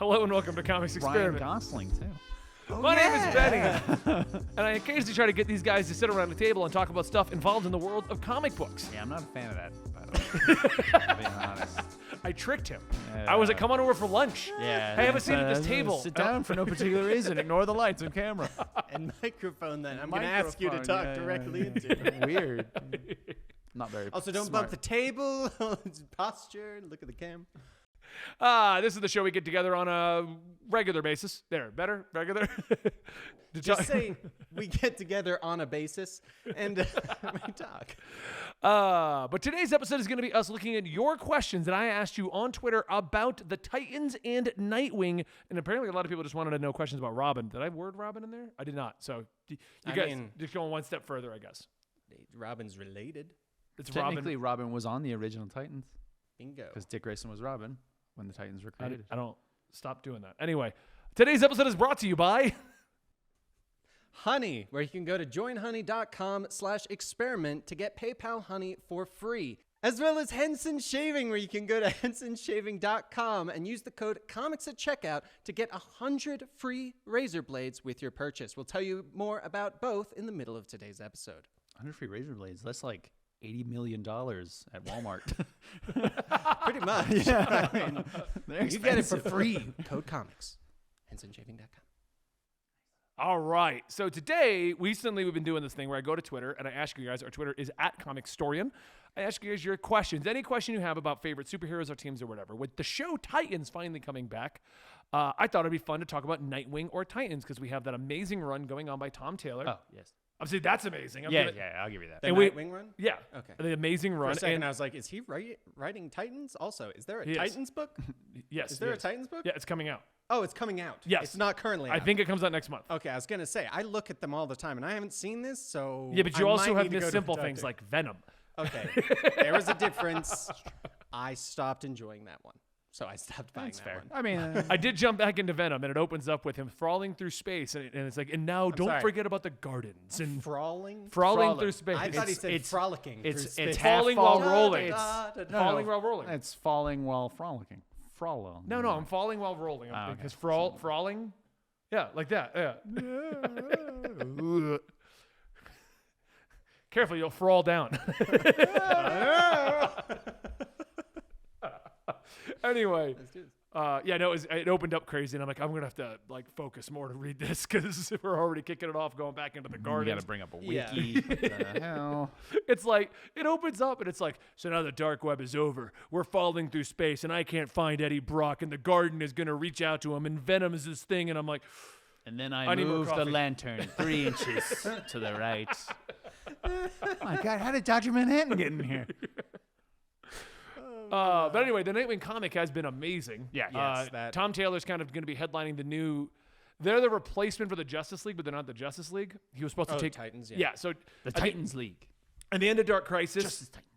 Hello and welcome to Comics Ryan Experiment. Gosling, too. My name is Benny, and I occasionally try to get these guys to sit around the table and talk about stuff involved in the world of comic books. Yeah, I'm not a fan of that, by the way. I'm being honest. I tricked him. I was like, come on over for lunch. Yeah. Hey, have a seat at this table. Sit down for no particular reason. Ignore the lights on camera. And microphone then. I'm going to ask you to Microphone, talk directly into it. Weird. Not very Also, don't smart. bump the table. Posture. Look at the cam. This is the show we get together on a regular basis. There, better? Regular? Just say we get together on a basis and we talk. But today's episode is going to be us looking at your questions that I asked you on Twitter about the Titans and Nightwing. And apparently a lot of people just wanted to know questions about Robin. Did I word Robin in there? I did not. So you guys just going one step further, I guess. Robin's related. It's Technically, Robin was on the original Titans Bingo. because Dick Grayson was Robin when the Titans were created. I don't stop doing that. Anyway, today's episode is brought to you by Honey, where you can go to joinhoney.com/experiment to get PayPal Honey for free. As well as Henson Shaving, where you can go to hensonshaving.com and use the code COMICS at checkout to get 100 free razor blades with your purchase. We'll tell you more about both in the middle of today's episode. 100 free razor blades. That's like $80 million at Walmart. Pretty much. Yeah, I mean, You get it for free. Code COMICS. hensonshaving.com. All right. So today, recently we've been doing this thing where I go to Twitter and I ask you guys, our Twitter is @ComicStorian. I ask you guys your questions, any question you have about favorite superheroes or teams or whatever. With the show Titans finally coming back, I thought it'd be fun to talk about Nightwing or Titans because we have that amazing run going on by Tom Taylor. Oh, yes. Obviously, that's amazing. Yeah, I'll give you that. The And we- Nightwing run? Yeah. Okay. The amazing run. For a second, and I was like, is he writing Titans also? Is there a He is. Titans book? yes. Is there a yes. Titans book? Yeah, it's coming out. Oh, it's coming out. Yes. It's not currently I out. think it comes out next month. Okay, I was going to say, I look at them all the time, and I haven't seen this, so Yeah, but you I also might have need to go missed to the simple things doctor. like Venom. Okay, there was a difference. I stopped enjoying that one, so I stopped buying that one. I mean, I did jump back into Venom, and it opens up with him crawling through space, and it's like, and now don't sorry. forget about the gardens and Frawling? crawling through space. I thought he said it's- frolicking. it's through it's space. half falling while fall- rolling. It's, Falling while rolling. It's falling while frolicking. Frollo. No, I'm falling while rolling. Oh, okay. Because frawling, yeah, like that. Yeah. Careful, you'll fall down. Anyway, it opened up crazy, and I'm like, I'm gonna have to focus more to read this because we're already kicking it off, going back into the You gardens. got to bring up a wiki. Yeah. What the hell? It's like it opens up, and it's like, so now the dark web is over. We're falling through space, and I can't find Eddie Brock, and the garden is gonna reach out to him, and Venom is this thing, and I'm like, And then I I need more moved the coffee. lantern 3 inches to the right. Oh my God, how did Dr. Manhattan get in here? but anyway, the Nightwing comic has been amazing. Yeah, yes, that- Tom Taylor's kind of going to be headlining the new. They're the replacement for the Justice League, but they're not the Justice League. He was supposed to take Titans, yeah. Yeah, so The Titans League. at the end of Dark Crisis, Justice Titans.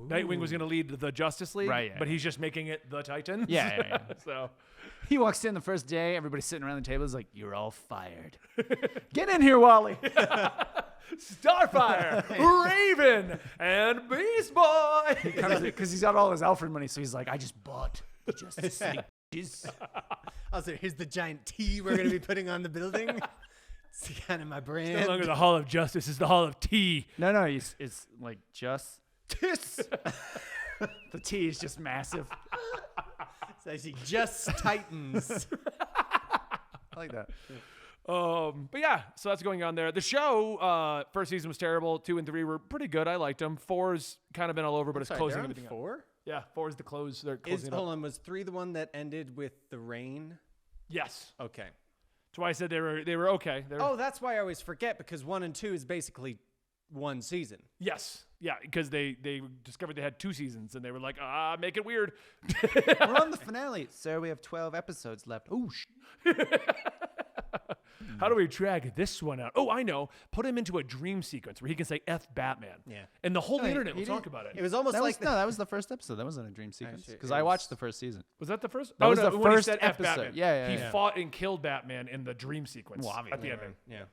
Nightwing was going to lead the Justice League, Right, yeah, but yeah. he's just making it the Titans. Yeah. So He walks in the first day, everybody's sitting around the table. He's like, "You're all fired. Get in here, Wally." Starfire, Raven, and Beast Boy. Because he's got all his Alfred money, so he's like, "I just bought the Justice League." Jeez. Also, here's the giant T we're going to be putting on the building. It's kind of my brand. No longer the Hall of Justice, it's the Hall of Tea. No, it's like just this. The T is just massive. It's actually just Titans. I like that. But yeah, so that's going on there. The show, first season was terrible. 2 and 3 were pretty good. I liked them. 4's kind of been all over, but it's Sorry, closing they're on everything up. 4? Yeah, 4 is the close. They're closing Hold up. on, was 3 the one that ended with the rain? Yes. Okay. That's why I said they were okay. Oh, that's why I always forget, because 1 and 2 is basically one season. Yes. Yeah, because they discovered they had 2 seasons, and they were like, make it weird. We're on the finale, sir. We have 12 episodes left. Oh, How do we drag this one out? Oh, I know. Put him into a dream sequence where he can say F Batman. Yeah. And the whole No, internet he will talk didn't- about it. It was almost that like was, no, that was the first episode. That wasn't a dream sequence Actually, because it I was- watched the first season. Was that the first? That was no, the when he first said F episode. Batman. Yeah, He yeah. fought and killed Batman in the dream sequence Well, at the obviously. ending. Yeah.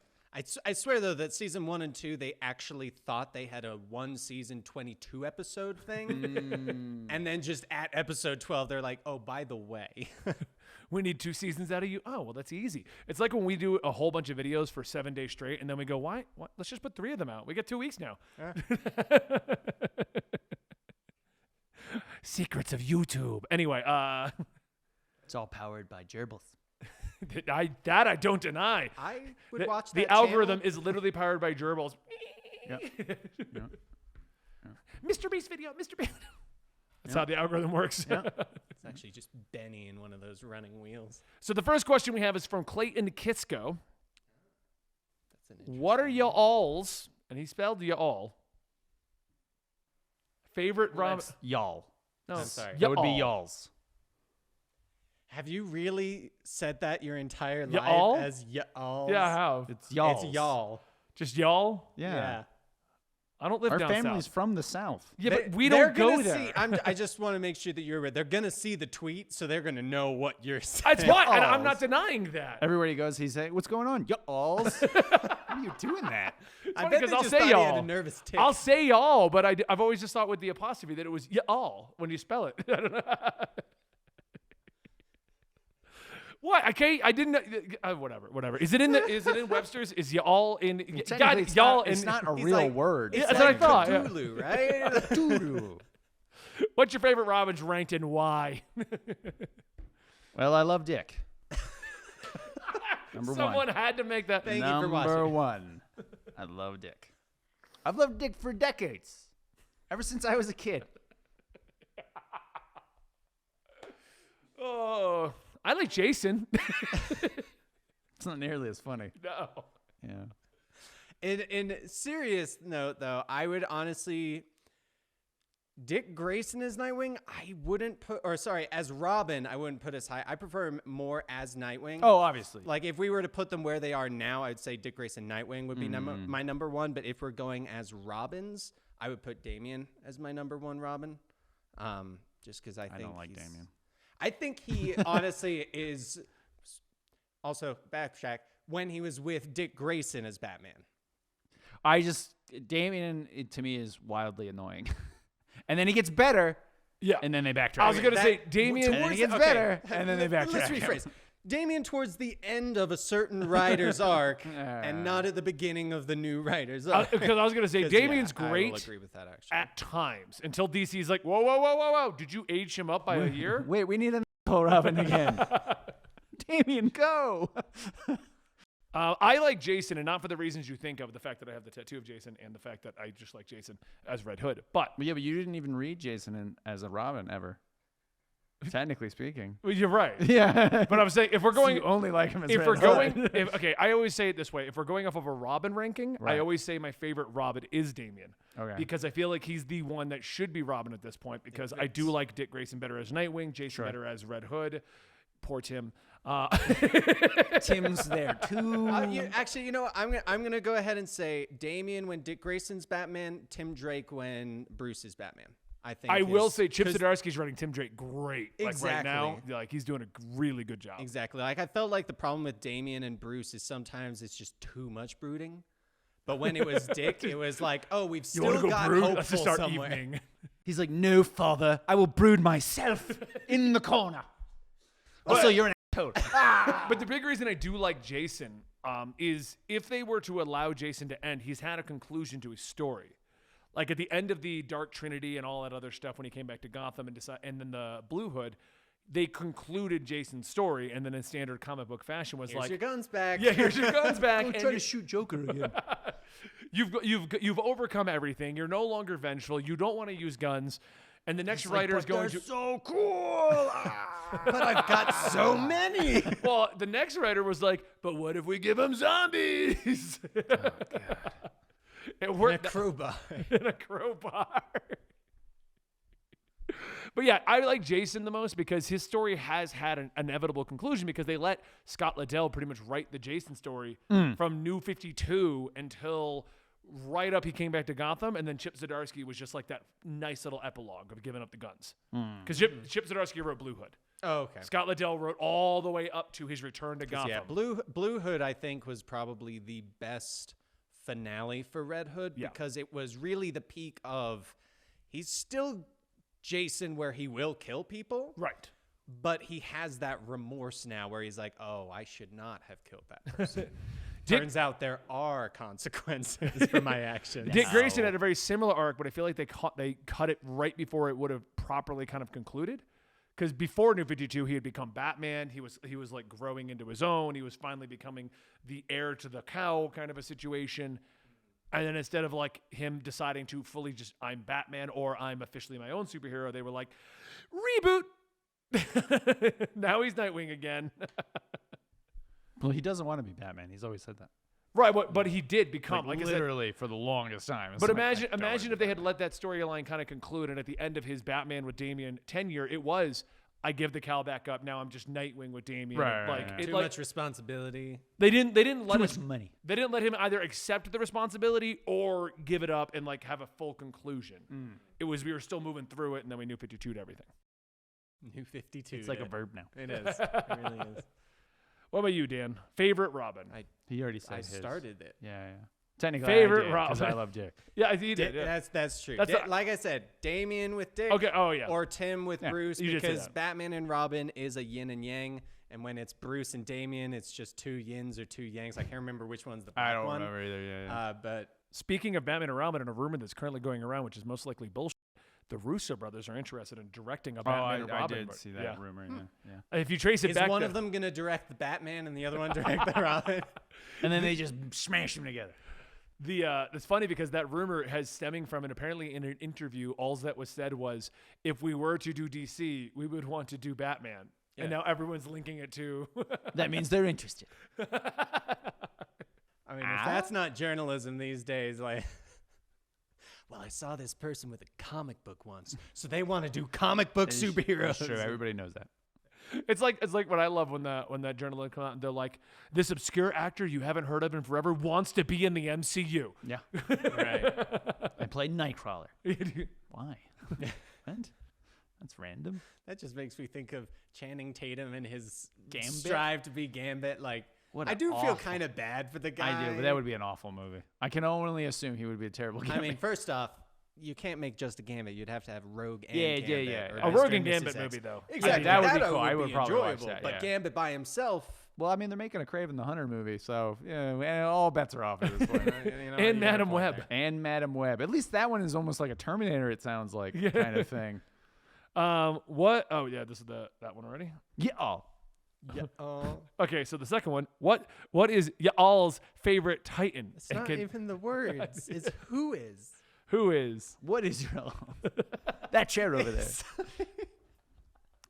I swear, though, that season 1 and 2, they actually thought they had a 1-season, 22-episode thing. And then just at episode 12, they're like, oh, by the way. We need 2 seasons out of you. Oh, well, that's easy. It's like when we do a whole bunch of videos for 7 days straight, and then we go, why? What? Let's just put 3 of them out. We get 2 weeks now. Secrets of YouTube. Anyway, It's all powered by gerbils. I don't deny. I would watch that The algorithm channel. is literally powered by gerbils. Yep. Mr. Beast video, Mr. Beast. That's how the algorithm works. It's actually just Benny in one of those running wheels. So the first question we have is from Clayton Kitsko. That's an What are y'all's, and he spelled y'all, favorite rom... Y'all. No, I'm sorry. That would be y'all. y'all's. Have you really said that your entire life Y'all? as y'all? Yeah, I have. It's y'all. It's y'all. Just y'all? Yeah. I don't live Our down family's south. from the South. Yeah, but we They're don't go gonna there. See, I just want to make sure that you're aware. They're gonna see the tweet, so they're gonna know what you're saying. That's why, and I'm Y'alls. not denying that. Everywhere he goes, he's saying, "What's going on, y'alls?" Why are you doing that? I funny bet 'cause they I'll just say thought he had y'all. a nervous tick. I'll say y'all, but I've always just thought with the apostrophe that it was y'all when you spell it. I don't know. What? Okay, I didn't. Whatever. Is it in Webster's? Is y'all in? Technically, God, it's y'all not, in. it's not a He's real like- word. Yeah, It's that's what I like thought, yeah. Cthulhu, right? Cthulhu. What's your favorite Robin's ranked and why? Well, I love Dick. Number Someone one. had to make that. Thank you for Number watching. one. I love Dick. I've loved Dick for decades. Ever since I was a kid. Oh, I like Jason. It's not nearly as funny. No. Yeah. In serious note, though, I would honestly, Dick Grayson as Nightwing, I wouldn't put, or sorry, as Robin, I wouldn't put as high. I prefer him more as Nightwing. Oh, obviously. Like if we were to put them where they are now, I'd say Dick Grayson Nightwing would be my number one. But if we're going as Robins, I would put Damian as my number one Robin. Just because I think don't like he's- Damian. I think he honestly is also backtrack when he was with Dick Grayson as Batman. Damian to me is wildly annoying. And then he gets better. Yeah. And then they backtrack. I was gonna say That- Damian. And then he gets Okay. better. And then they backtrack. Let's rephrase. Damian towards the end of a certain writer's arc and not at the beginning of the new writer's arc. Because I was gonna say 'Cause, Damian's I will great agree with that, actually. at times until DC's like, whoa. Did you age him up by a year? Wait, we need an Robin again. Damian, go. I like Jason, and not for the reasons you think of, the fact that I have the tattoo of Jason and the fact that I just like Jason as Red Hood. But Yeah, but you didn't even read Jason as a Robin ever. Technically speaking. well, you're right. Yeah. But I'm saying if we're going, you only like him as if Red we're Hood. going, okay, I always say it this way: if we're going off of a Robin ranking, I Right. always say my favorite Robin is Damian. Okay. Because I feel like he's the one that should be Robin at this point. Because I do like Dick Grayson better as Nightwing, Jason better as Red Hood. Poor Tim. Tim's there too. Actually, you know what? I'm gonna go ahead and say Damian when Dick Grayson's Batman, Tim Drake when Bruce is Batman. I think I will is- say Chip 'cause- Zdarsky's running Tim Drake great. Like right now, Exactly. like he's doing a really good job. Exactly. Like I felt like the problem with Damian and Bruce is sometimes it's just too much brooding. But when it was Dick, it was like, oh, we've You want still to go got brood? hopeful Let's just start somewhere. evening. He's like, no, father. I will brood myself in the corner. Also, you're an asshole. But the big reason I do like Jason is if they were to allow Jason to end, he's had a conclusion to his story. Like at the end of the Dark Trinity and all that other stuff when he came back to Gotham and then the Blue Hood, they concluded Jason's story, and then in standard comic book fashion was Here's like, your guns back. yeah, here's your guns back. and you- shoot Joker again. You've overcome everything. You're no longer vengeful. You don't want to use guns. And the next writer is going to so cool. But I've got so many. well, the next writer was like, but what if we give him zombies? It worked. A crowbar. In a crowbar. But yeah, I like Jason the most because his story has had an inevitable conclusion because they let Scott Liddell pretty much write the Jason story from New 52 until right up he came back to Gotham, and then Chip Zdarsky was just like that nice little epilogue of giving up the guns. Because Chip Zdarsky wrote Blue Hood. Oh, okay. Scott Liddell wrote all the way up to his return to Gotham. Yeah, Blue Hood, I think, was probably the best finale for Red Hood because it was really the peak of he's still Jason where he will kill people. Right. but he has that remorse now where he's like, oh, I should not have killed that person. Turns out there are consequences for my actions. Dick Grayson had a very similar arc, but I feel like they cut it right before it would have properly kind of concluded. Because before New 52, he had become Batman. He was like growing into his own. He was finally becoming the heir to the cow kind of a situation. And then instead of like him deciding to fully just I'm Batman or I'm officially my own superhero, they were like, reboot. Now he's Nightwing again. Well, he doesn't want to be Batman. He's always said that. Right, but he did become like literally for the longest time. But imagine if they had let that storyline kind of conclude, and at the end of his Batman with Damian tenure, it was I give the cowl back up. Now I'm just Nightwing with Damian. Right. Too much responsibility. They didn't let Too much money. They didn't let him either accept the responsibility or give it up and like have a full conclusion. It was we were still moving through it, and then we New 52'd everything. New 52. It's like a verb now. It is. It really is. What about you, Dan? Favorite Robin? He already said I his. started it. Yeah. Technically, Favorite because Robin. I love Dick. Yeah, he did. Yeah. That's true. That's like I said, Damian with Dick. Okay. Oh yeah. Or Tim with Bruce, you did say because that. Batman and Robin is a yin and yang, and when it's Bruce and Damian, it's just two yins or two yangs. I can't remember which one's the black I don't one. remember either. Yeah. But Speaking of Batman and Robin, and a rumor that's currently going around, which is most likely bullshit, the Russo brothers are interested in directing a Batman and Robin. I did movie. see that Yeah. rumor. Yeah. If you trace it is back, one of them going to direct the Batman and the other one direct the Robin? And then they just smash them together. It's funny because that rumor has stemming from, and apparently in an interview, all that was said was, if we were to do DC, we would want to do Batman. Yeah. And now everyone's linking it to. That means they're interested. I mean, if that's not journalism these days, like, well, I saw this person with a comic book once, so they want to do comic book superheroes. Sure, everybody knows that. It's like what I love when that journalist come out and they're like, this obscure actor you haven't heard of in forever wants to be in the MCU. Yeah. Right. I played Nightcrawler. Why? What? That's random. That just makes me think of Channing Tatum and his Gambit? strive to be Gambit. Like, What I an do feel awful- kind of bad for the guy. I do, but that would be an awful movie. I can only assume he would be a terrible guy. I mean, first off, you can't make just a Gambit. You'd have to have Rogue and Yeah, Gambit. yeah, yeah. or A Mr. Rogue and and Mrs. Gambit X. movie, though. Exactly. that would be That cool. I would be probably watch enjoyable. that, But yeah. Gambit by himself. well, I mean, they're making a Craven the Hunter movie, so yeah, all bets are off at this point. you know, And you got a Madam point Web. there. And Madam Web. At least that one is almost like a Terminator. It sounds like kind of thing. What? Oh yeah, this is that one already. Yeah. Oh, Yeah. Oh, Okay, so the second one. What is y'all's favorite Titan? it's And not can- even the words. It's who is. Who is? what is your that chair over there?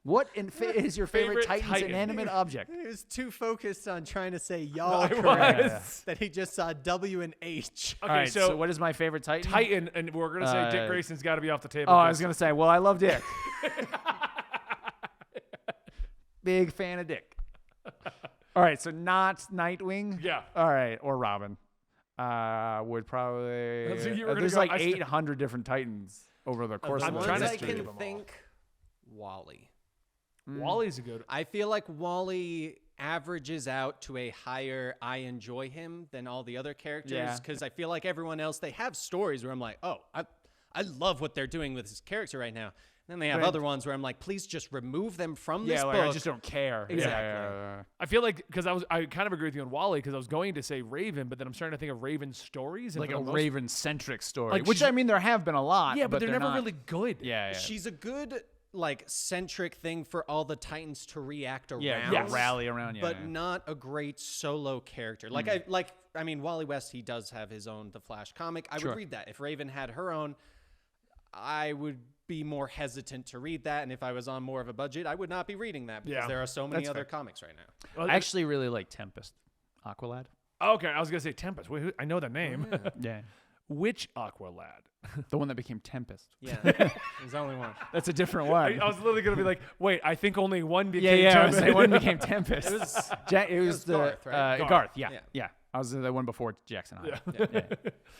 What is your favorite, Favorite Titan's Titan. inanimate object? He was too focused on trying to say y'all I correct was. that he just saw W and H. Okay, All right, so, so what is my favorite Titan? Titan, and we're gonna say Dick Uh, Grayson's got to be off the table. Oh, I 'cause- was gonna say. Well, I love Dick. Big fan of Dick. All right, so not Nightwing. Yeah. All right, or Robin. Would probably. So you were gonna there's go- like I st- 800 different Titans over the course The of the ones trying to I think can of them all. think, Wally. Wally's a good. I feel like Wally averages out to a higher I enjoy him than all the other characters Yeah. because I feel like everyone else, they have stories where I'm like, oh, I love what they're doing with this character right now. And then they have Right. other ones where I'm like, please just remove them from this Yeah, like book. I just don't care. Exactly. Yeah. I feel like because I kind of agree with you on Wally because I was going to say Raven, but then I'm starting to think of Raven's stories. And Like for a the most- Raven-centric story, Like, which she's- I mean, there have been a lot. Yeah, but they're never not- really good. Yeah, yeah. She's a good like centric thing for all the Titans to react around. Yeah, Yes. rally around. Yeah, but yeah. not a great solo character. Like I mean, Wally West, he does have his own The Flash comic. I Sure. would read that. If Raven had her own, I would be more hesitant to read that. And if I was on more of a budget, I would not be reading that because Yeah, there are so many that's other fair. comics right now. Well, I actually really like Tempest, Aqualad. okay, I was gonna say Tempest. Wait, I know the name. Yeah, Which Aqualad? the one that became Tempest. Yeah, there's only one. That's a different one. I was literally gonna be like, wait, I think only one yeah, became. I was Tempest. like, one became Tempest. It was the Garth, right? Garth. Yeah, Yeah. yeah. I was the one before Jackson. Yeah. Yeah.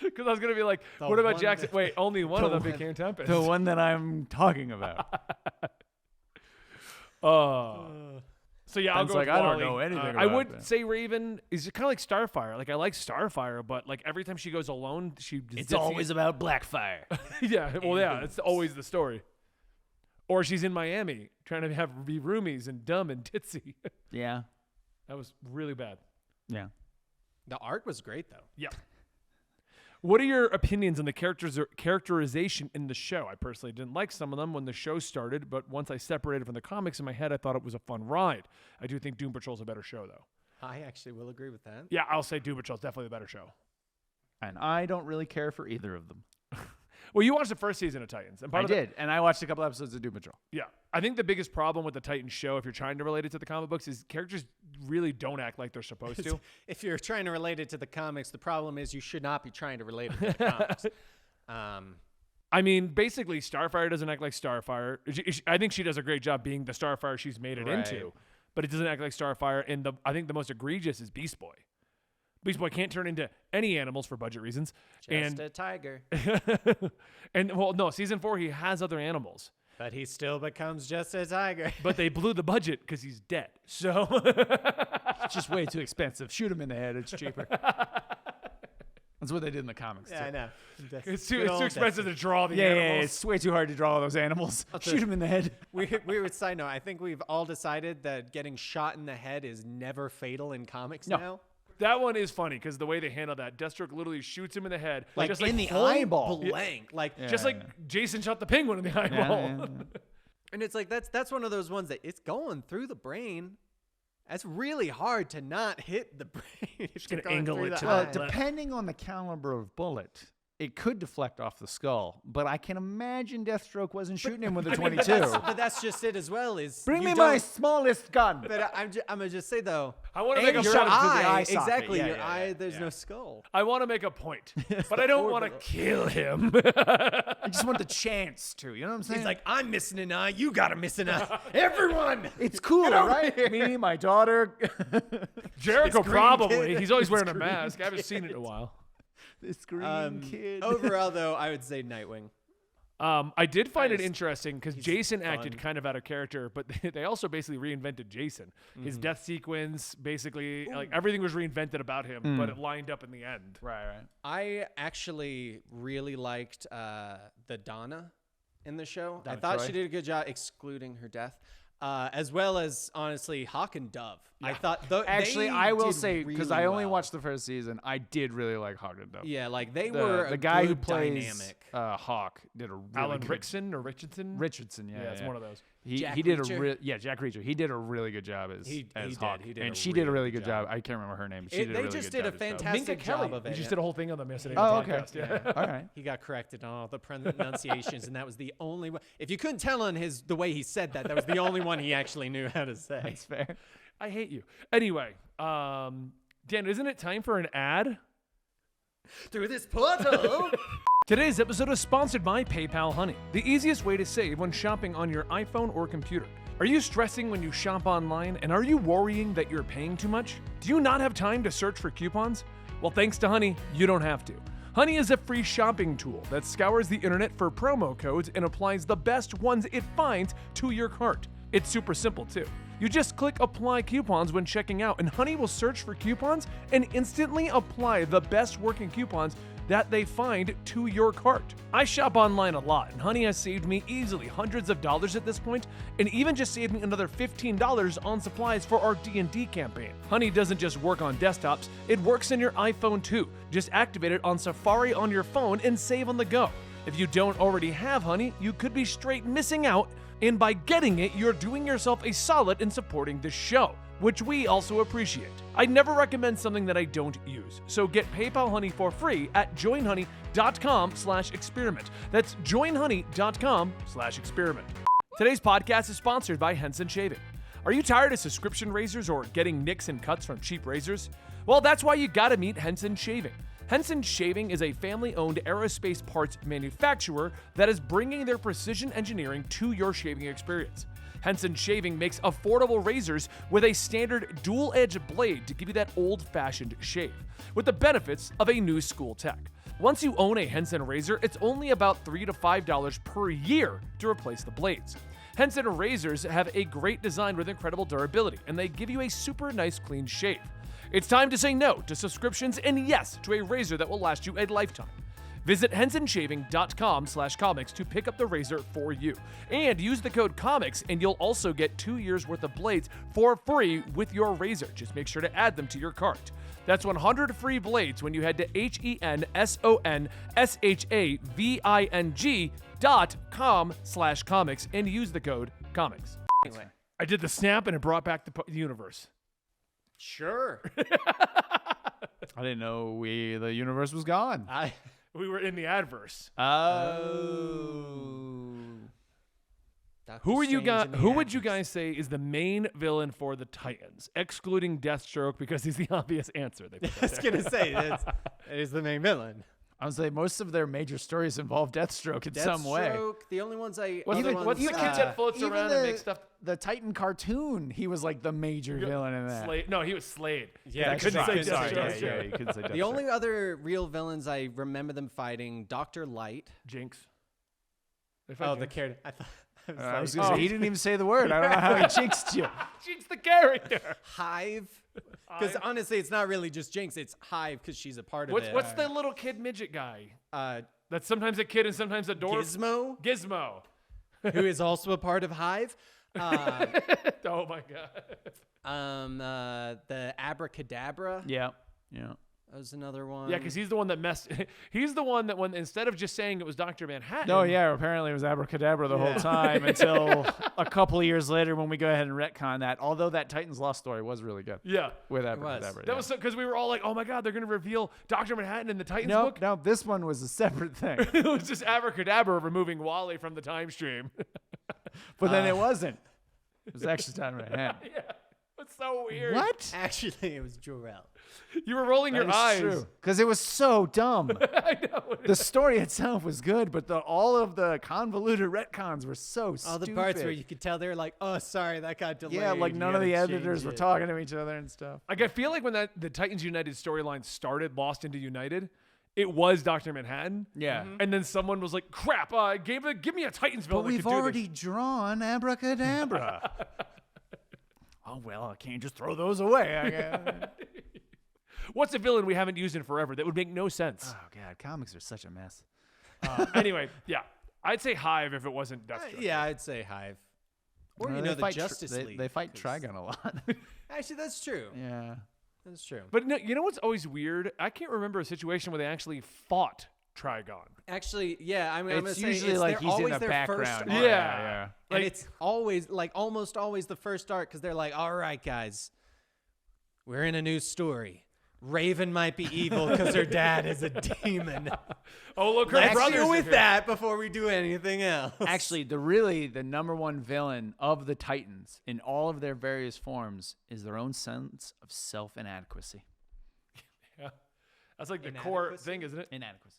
Because I was gonna be like, The what about one Jackson? that- Wait, only one of The them one- became Tempest. The one that I'm talking about. So yeah, I'll Ben's go like, with I don't Wally. know anything I about would that. say Raven is kind of like Starfire. Like I like Starfire, but like every time she goes alone, she just It's always about Blackfire. yeah. Well, yeah, it's always the story. Or she's in Miami trying to be roomies and dumb and ditzy. Yeah. That was really bad. Yeah. The art was great, though. Yeah. What are your opinions on the characterization in the show? I personally didn't like some of them when the show started, but once I separated from the comics in my head, I thought it was a fun ride. I do think Doom Patrol's a better show, though. I actually will agree with that. Yeah, I'll say Doom Patrol's definitely a better show. And I don't really care for either of them. Well, you watched the first season of Titans. And I did, and I watched a couple episodes of Doom Patrol. Yeah. I think the biggest problem with the Titans show, if you're trying to relate it to the comic books, is characters really don't act like they're supposed to. If you're trying to relate it to the comics, the problem is you should not be trying to relate it to the comics. I mean, basically, Starfire doesn't act like Starfire. I think she does a great job being the Starfire she's made it into, but it doesn't act like Starfire. And I think the most egregious is Beast Boy. Beast Boy can't turn into any animals for budget reasons. Just a tiger. And, well, no, season 4, he has other animals. But he still becomes just a tiger. But they blew the budget because he's dead. So It's just way too expensive. Shoot him in the head. It's cheaper. That's what they did in the comics, Yeah, too. I know. it's too expensive to draw the animals. Yeah, it's way too hard to draw all those animals. Shoot him in the head. We would side note. I think we've all decided that getting shot in the head is never fatal in comics now. That one is funny because the way they handle that, Deathstroke literally shoots him in the head. Like just in the Point eyeball. blank. Like, Just like Jason shot the penguin in the eyeball. and it's like that's one of those ones that it's going through the brain. That's really hard to not hit the brain. It's gonna angle it to Well, eye. depending on the caliber of bullet, it could deflect off the skull. But I can imagine Deathstroke wasn't shooting him with a 22. But that's just it as well. Is Bring you me don't- my smallest gun. But I'm gonna just say though. I want to make a Your shot point. him through the eye, eye socket. exactly. Yeah, your yeah, eye. yeah, There's yeah. no skull. I want to make a point, but I don't want to kill him. I just want the chance to. You know what I'm saying? He's like, I'm missing an eye. You gotta miss an eye. Everyone. it's cool, right? Me, my daughter. Jericho green probably. kid. He's always This wearing a green mask. I haven't seen it in a while. This green kid. Overall, though, I would say Nightwing. I did find it Nice. interesting because Jason acted kind of out of character, but they also basically reinvented Jason. His death sequence, basically, like everything was reinvented about him, but it lined up in the end. Right. I actually really liked the Donna in the show. I Donna thought Troy? she did a good job, excluding her death, as well as honestly Hawk and Dove. I thought Actually, they I will did say, because really I only well. watched the first season, I did really like Hawk and Dove. Yeah, like they were The a guy who good plays dynamic. Hawk did a really Alan good Rickson or Richardson? Richardson, yeah, it's one of those. He Jack did Reacher? Jack Reacher. He did a really good job as He Hawk, did. He did and a she did a really really good good job. job. I can't remember her name. But she did a They really just good did a job as Dove. fantastic Minka job Kelly. of We it. just did a whole thing on them yesterday. Oh, on okay. the podcast. Yeah. All right. He got corrected on all the pronunciations, and that was the only one. If you couldn't tell on the way he said that, that was the only one he actually knew how to say. That's fair. I hate you. Anyway, Dan, isn't it time for an ad? Through this portal. Today's episode is sponsored by PayPal Honey, the easiest way to save when shopping on your iPhone or computer. Are you stressing when you shop online, and are you worrying that you're paying too much? Do you not have time to search for coupons? Well, thanks to Honey, you don't have to. Honey is a free shopping tool that scours the internet for promo codes and applies the best ones it finds to your cart. It's super simple too. You just click apply coupons when checking out, and Honey will search for coupons and instantly apply the best working coupons that they find to your cart. I shop online a lot, and Honey has saved me easily hundreds of dollars at this point, and even just saved me another $15 on supplies for our D&D campaign. Honey doesn't just work on desktops, it works in your iPhone too. Just activate it on Safari on your phone and save on the go. If you don't already have Honey, you could be straight missing out, and by getting it, you're doing yourself a solid in supporting this show, which we also appreciate. I never recommend something that I don't use, so get PayPal Honey for free at joinhoney.com/experiment. That's joinhoney.com/experiment. Today's podcast is sponsored by Henson Shaving. Are you tired of subscription razors or getting nicks and cuts from cheap razors? Well, that's why you gotta meet Henson Shaving. Henson Shaving is a family-owned aerospace parts manufacturer that is bringing their precision engineering to your shaving experience. Henson Shaving makes affordable razors with a standard dual-edge blade to give you that old-fashioned shave, with the benefits of a new school tech. Once you own a Henson razor, it's only about $3 to $5 per year to replace the blades. Henson razors have a great design with incredible durability, and they give you a super nice clean shave. It's time to say no to subscriptions and yes to a razor that will last you a lifetime. Visit hensonshaving.com/comics to pick up the razor for you. And use the code COMICS and you'll also get 2 years worth of blades for free with your razor. Just make sure to add them to your cart. That's 100 free blades when you head to hensonshaving.com/comics and use the code COMICS. I did the snap and it brought back the universe. Sure. I didn't know the universe was gone. We were in the adverse. Doctor Who Strange in the would you Adverse. guys say is the main villain for the Titans, excluding Deathstroke because he's the obvious answer? They put I was gonna say it is the main villain. I would say most of their major stories involve Deathstroke in some way. Deathstroke, the only ones What's the kid that floats even around and makes stuff? The Titan cartoon, he was like the major villain in that. Slade. No, he was Slade. Yeah, I couldn't say Sorry, Deathstroke. yeah, you couldn't say The Deathstroke. only other real villains I remember them fighting, Dr. Light. Jinx. The character. I was gonna say, he didn't even say the word. I don't know how he jinxed you. Jinx the character. Hive. Because honestly, it's not really just Jinx. It's Hive because she's a part of it. What's the little kid midget guy? Uh, That's sometimes a kid and sometimes a dwarf. Gizmo, Gizmo. who is also a part of Hive. Oh my god. The Abracadabra. Yeah. That was another one. Yeah, because he's the one that messed. He's the one that when instead of just saying it was Dr. Manhattan. No, yeah, apparently it was Abracadabra the whole time until a couple of years later when we go ahead and retcon that. Although that Titans Lost story was really good. Yeah. With Abracadabra. That was because we were all like, "Oh my God, they're gonna reveal Dr. Manhattan in the Titans no, book." no, this one was a separate thing. It was just Abracadabra removing Wally from the time stream. But then it wasn't. It was actually Dr. Manhattan. Yeah, it's so weird. What? Actually, it was Jor-El. You were rolling your eyes. Because it was so dumb. I know. The story itself was good, but all of the convoluted retcons were so stupid. All the parts where you could tell they were like, "Oh, sorry, that got delayed." Yeah, like You none of gotta the change editors were it." talking to each other and stuff. Like I feel like when the Titans United storyline started, Lost into United, it was Dr. Manhattan. Yeah. And then someone was like, "Crap! Give me a Titans villain." But that we've could do already this." drawn Abracadabra. Oh, well, I can't just throw those away. What's a villain we haven't used in forever that would make no sense? Oh, God, comics are such a mess. Anyway, yeah, I'd say Hive if it wasn't Deathstroke. Yeah, I'd say Hive. Or No, you they know, the fight Justice League. They fight 'cause- Trigon a lot. Actually, that's true. Yeah. That's true. But no, you know what's always weird? I can't remember a situation where they actually fought Trigon. Actually, yeah, I'm gonna It's say usually it's like they're he's in always the their background. first arc. Yeah. Yeah. And Like- it's always, like, almost always the first arc because they're like, "All right, guys, we're in a new story. Raven might be evil because her dad is a demon. Oh, look, her Let's brother's deal in with here. that before we do anything else." Actually, the number one villain of the Titans in all of their various forms is their own sense of self-inadequacy. Yeah. That's like the core Inadequacy? thing, isn't it? Inadequacy.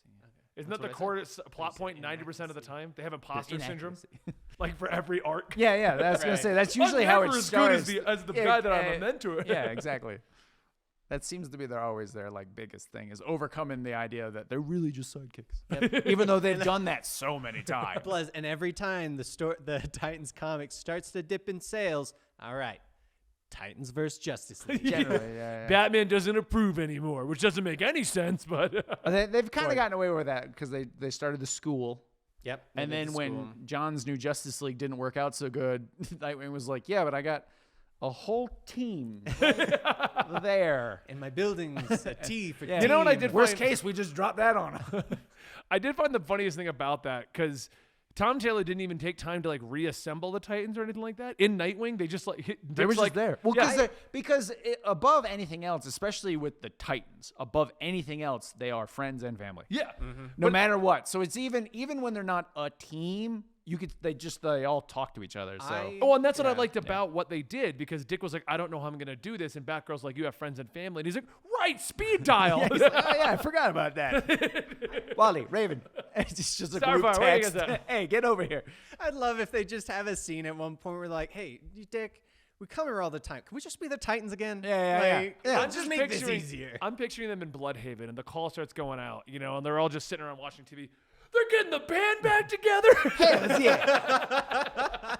Isn't that the what I core plot point 90% of the time? They have imposter syndrome, Inadequacy. like for every arc. Yeah, I was gonna say that's usually I'm how never it as good starts. as the guy that I'm a mentor. Yeah, exactly. That seems to be always their like biggest thing is overcoming the idea that they're really just sidekicks, even though they've done that so many times. Plus, and every time the Titans comic starts to dip in sales, all right, Titans versus Justice League. Generally, yeah. Batman doesn't approve anymore, which doesn't make any sense, but They've kind of gotten away with that because they started the school. Yep. And then when John's new Justice League didn't work out so good, Nightwing was like, "Yeah, but I got a whole team there." in my building's a T for Yeah. You know what I team. did Worst find- case, we just drop that on him. I did find the funniest thing about that because Tom Taylor didn't even take time to like reassemble the Titans or anything like that. In Nightwing, they just like hit. They were Dick's just there. Well, yeah, because above anything else, especially with the Titans, above anything else, they are friends and family. yeah. No matter what. So it's even when they're not a team, they all talk to each other. So Oh, and that's what I liked about what they did because Dick was like, "I don't know how I'm gonna do this," and Batgirl's like, "You have friends and family," and he's like, "Right, speed dial." He's like, "Oh yeah, I forgot about that." Wally, Raven. It's just a group Starfire, where you text. guys at? Hey, get over here. I'd love if they just have a scene at one point where like, "Hey, you Dick, we come here all the time. Can we just be the Titans again? Yeah. Let's just make this easier." I'm picturing them in Bloodhaven, and the call starts going out, and they're all just sitting around watching TV. They're getting the band back together. Hells yeah.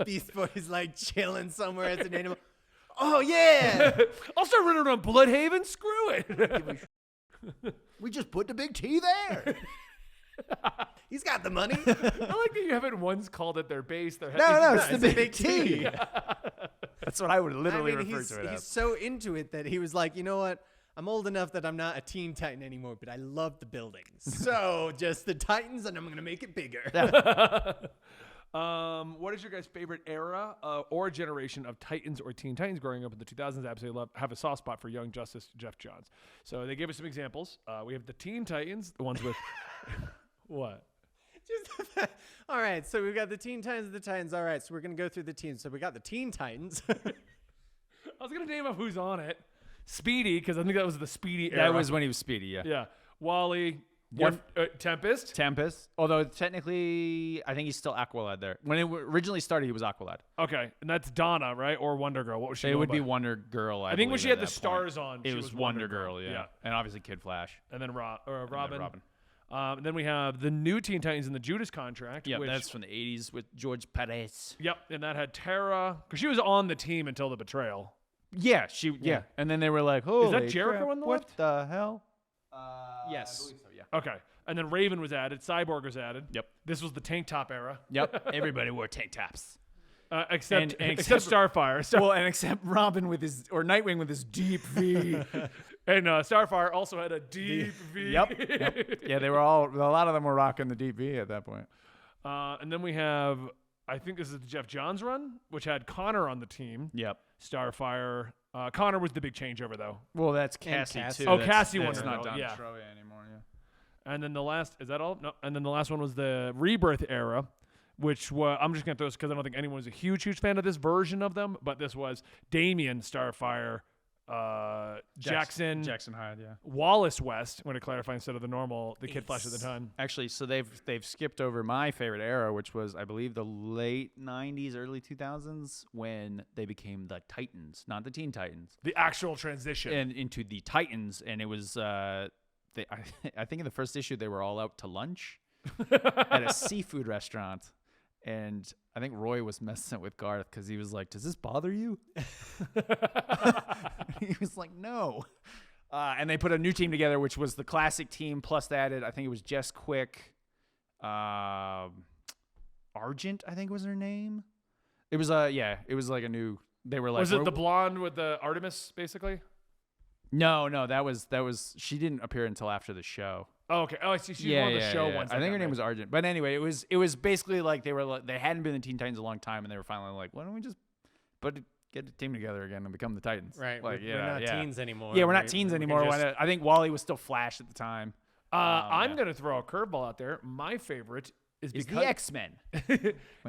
Beast Boy's like chilling somewhere as an animal. Oh yeah. I'll start running around Bloodhaven. Screw it. We just put the big T there. He's got the money. I like that you haven't once called it their base. Their No, it's the It's a big T. That's what I would literally refer to it he's as. so into it that he was like, you know what? I'm old enough that I'm not a Teen Titan anymore, but I love the buildings. So just the Titans, and I'm going to make it bigger. What is your guys' favorite era or generation of Titans or Teen Titans growing up in the 2000s? Absolutely love, have a soft spot for Young Justice, Jeff Johns. So they gave us some examples. We have the Teen Titans, the ones with what? All right, so we've got the Teen Titans and the Titans. All right, so we're going to go through the teams. So we got the Teen Titans. I was gonna name off who's on it. Speedy, because I think that was the Speedy era. That was when he was Speedy, yeah. Yeah. Wally. Tempest. Tempest. Although technically, I think he's still Aqualad there. When it originally started, he was Aqualad. Okay, and that's Donna, right? Or Wonder Girl. What was she? It going would be by? Wonder Girl. I think when believe, she had at the that stars point. on, It she was Wonder Girl, yeah. And obviously Kid Flash. And then Robin. And then Robin. And then we have the new Teen Titans in the Judas contract. Yeah, which, that's from the 80s with George Perez. Yep, and that had Tara, because she was on the team until the betrayal. Yeah, yeah. And then they were like, "Oh, Jericho on the what left? the hell?" Yes. I believe so, yeah. Okay, and then Raven was added. Cyborg was added. Yep. This was the tank top era. Yep. Everybody wore tank tops. Except And except Starfire. Well, and except Robin with his, or Nightwing with his deep V. And Starfire also had a deep V. Yep. Yeah, they were all, a lot of them were rocking the deep V at that point. And then we have, I think this is the Jeff Johns run, which had Connor on the team. Yep. Starfire. Connor was the big changeover, though. Well, that's Cassie, Cassie. too. Oh, That's- Cassie that's Wonder not Girl, Don yeah. Troia anymore, yeah. And then the last, is that all? No. And then the last one was the Rebirth era, which was, I'm just going to throw this because I don't think anyone was a huge fan of this version of them, but this was Damien, Starfire, Jackson Hyde, yeah. Wallace West. I'm going to clarify instead of the Kid Flash at the time. Actually, so they've skipped over my favorite era, which was, I believe, the late 90s, early 2000s, when they became the Titans, not the Teen Titans. The actual transition. And into the Titans, and it was, I think in the first issue, they were all out to lunch at a seafood restaurant. And I think Roy was messing with Garth because he was like, "Does this bother you?" He was like, "No." And they put a new team together, which was the classic team. Plus, they added, I think it was Jess Quick, Argent, I think was her name. It was it was like a new. They were like, was it the blonde with the Artemis, basically? No, that was. She didn't appear until after the show. Oh, okay. Oh, I see. She's one of the show ones. I think her name was Argent. But anyway, it was basically like they hadn't been the Teen Titans a long time, and they were finally like, why don't we just get a team together again and become the Titans? Right. Like, we're not teens anymore. Yeah, we're not teens we can anymore. just- I think Wally was still Flash at the time. I'm going to throw a curveball out there. My favorite is It's because the X-Men.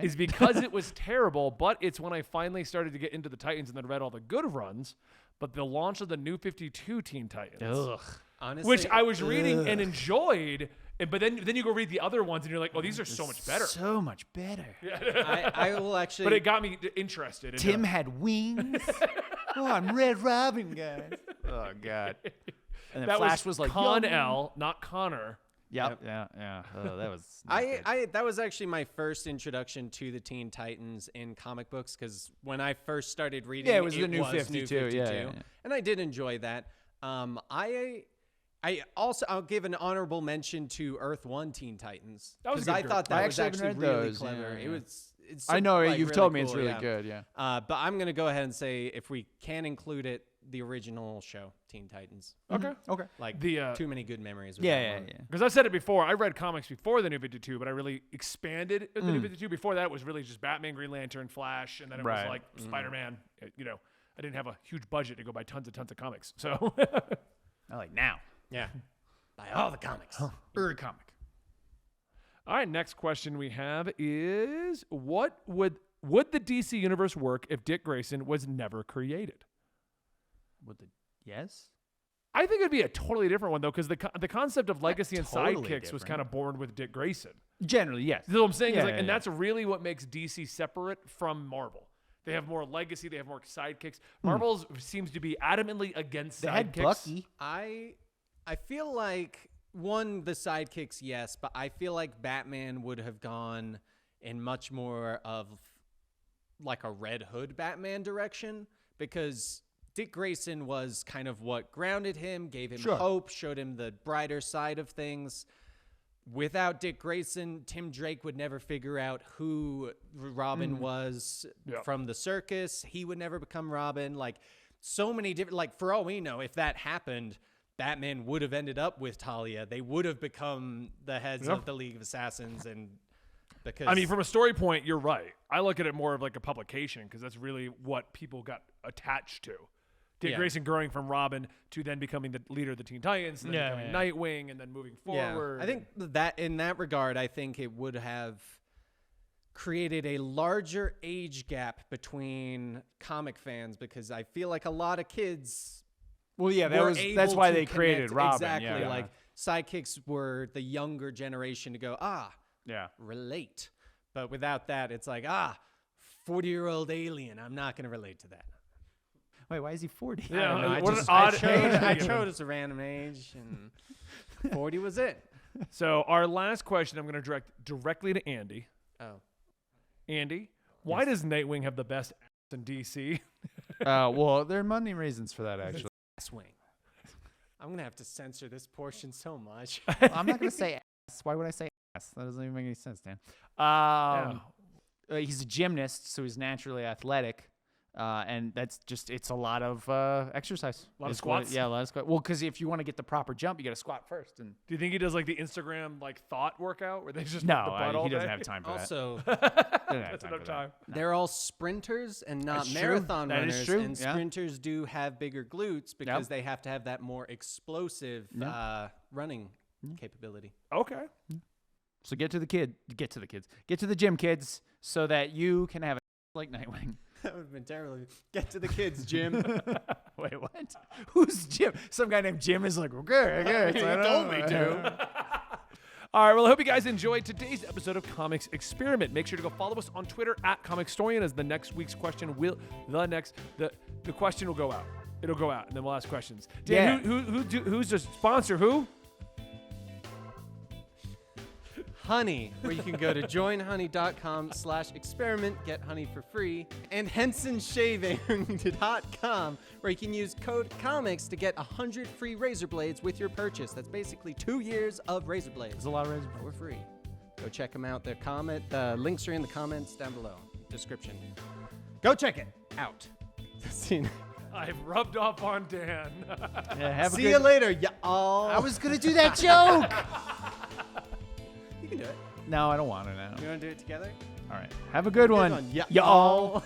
is because it was terrible, but it's when I finally started to get into the Titans and then read all the good runs. But the launch of the New 52 Teen Titans, Honestly, which I was reading and enjoyed, but then you go read the other ones and you're like, oh, these are so much better. So much better. I will actually. But it got me interested. Tim had wings. Oh, I'm Red Robin, guys. Oh, God. And then That Flash was like, Con-El, not Connor. Yep. Yeah. Oh, that was. That was actually my first introduction to the Teen Titans in comic books because when I first started reading, it was the New 52. Yeah. And I did enjoy that. I'll give an honorable mention to Earth 1 Teen Titans That was a because I good thought group. that I was actually actually haven't read really those. clever. Yeah. It's I know like, you've really told me cool, it's really yeah. good. Yeah. But I'm gonna go ahead and say if we can include it, the original show, Teen Titans. Okay. Okay. Like The, too many good memories. With Yeah. that Yeah. one. Yeah. Because I've said it before, I read comics before the New 52, but I really expanded the New 52. Before that, it was really just Batman, Green Lantern, Flash, and then it was like Spider-Man. You know, I didn't have a huge budget to go buy tons of comics. So, I like now. Yeah. Buy all the comics. Bird comic. all right, next question we have is what would the DC universe work if Dick Grayson was never created? Yes. I think it'd be a totally different one though, because the concept of legacy and totally sidekicks was different. kind of born with Dick Grayson. Generally, yes. You know what I'm saying? Yeah, Is like, yeah, and yeah. that's really what makes DC separate from Marvel. They have more legacy. They have more sidekicks. Marvel seems to be adamantly against They sidekicks. had Bucky. I feel like the sidekicks, yes, but I feel like Batman would have gone in much more of like a Red Hood Batman direction because Dick Grayson was kind of what grounded him, gave him Sure. hope, showed him the brighter side of things. Without Dick Grayson, Tim Drake would never figure out who Robin was from the circus. He would never become Robin. Like, so many different, like, for all we know, if that happened, Batman would have ended up with Talia. They would have become the heads of the League of Assassins. And because I mean, from a story point, you're right. I look at it more of like a publication because that's really what people got attached to. Dick Grayson growing from Robin to then becoming the leader of the Teen Titans, and then becoming Nightwing, and then moving forward. I think that in that regard, I think it would have created a larger age gap between comic fans because I feel like a lot of kids Well, yeah, were that's able why to they created connect. Robin. Exactly. Yeah. Like sidekicks were the younger generation to go, Yeah. relate. But without that, it's like, 40-year-old alien. I'm not going to relate to that. Wait, why is he 40? Yeah, I don't know. what an I odd age. chose a random age, and 40 was it. So our last question, I'm going to direct directly to Andy. Oh. Andy, why does Nightwing have the best ass in DC? Well, there are money reasons for that, actually. Swing. I'm going to have to censor this portion so much. I'm not going to say ass. Why would I say ass? That doesn't even make any sense, Dan. He's a gymnast, so he's naturally athletic. And that's just, it's a lot of exercise. A lot of It's squats? Yeah, a lot of squats. Well, because if you want to get the proper jump, you got to squat first. And Do you think he does like the Instagram like thought workout where they just no, put the butt all he doesn't day? have time for Also, that. That's enough time. they're all sprinters and not That's true. marathon That is runners. true. And Yeah. sprinters do have bigger glutes because Yep. they have to have that more explosive running capability. Okay. So get to the gym, kids, so that you can have a like Nightwing. That would have been terrible. Get to the kids, Jim. Wait, what? Who's Jim? Some guy named Jim is like, okay, You told me to. All right, well, I hope you guys enjoyed today's episode of Comics Experiment. Make sure to go follow us on Twitter at ComicStorian as the next week's question will the question will go out. It'll go out, and then we'll ask questions. Dan, who's the sponsor? Who? Honey, where you can go to joinhoney.com/experiment, get honey for free, and HensonShaving.com, where you can use code COMICS to get 100 free razor blades with your purchase. That's basically 2 years of razor blades. There's a lot of razor. For free. Go check them out. The links are in the comments down below. Description. Go check it out. See you, I've rubbed off on Dan. Yeah, see you later, y'all. I was gonna do that joke. You can do it. No, I don't want to now. You want to do it together? All right, have a good one. Yeah. y'all.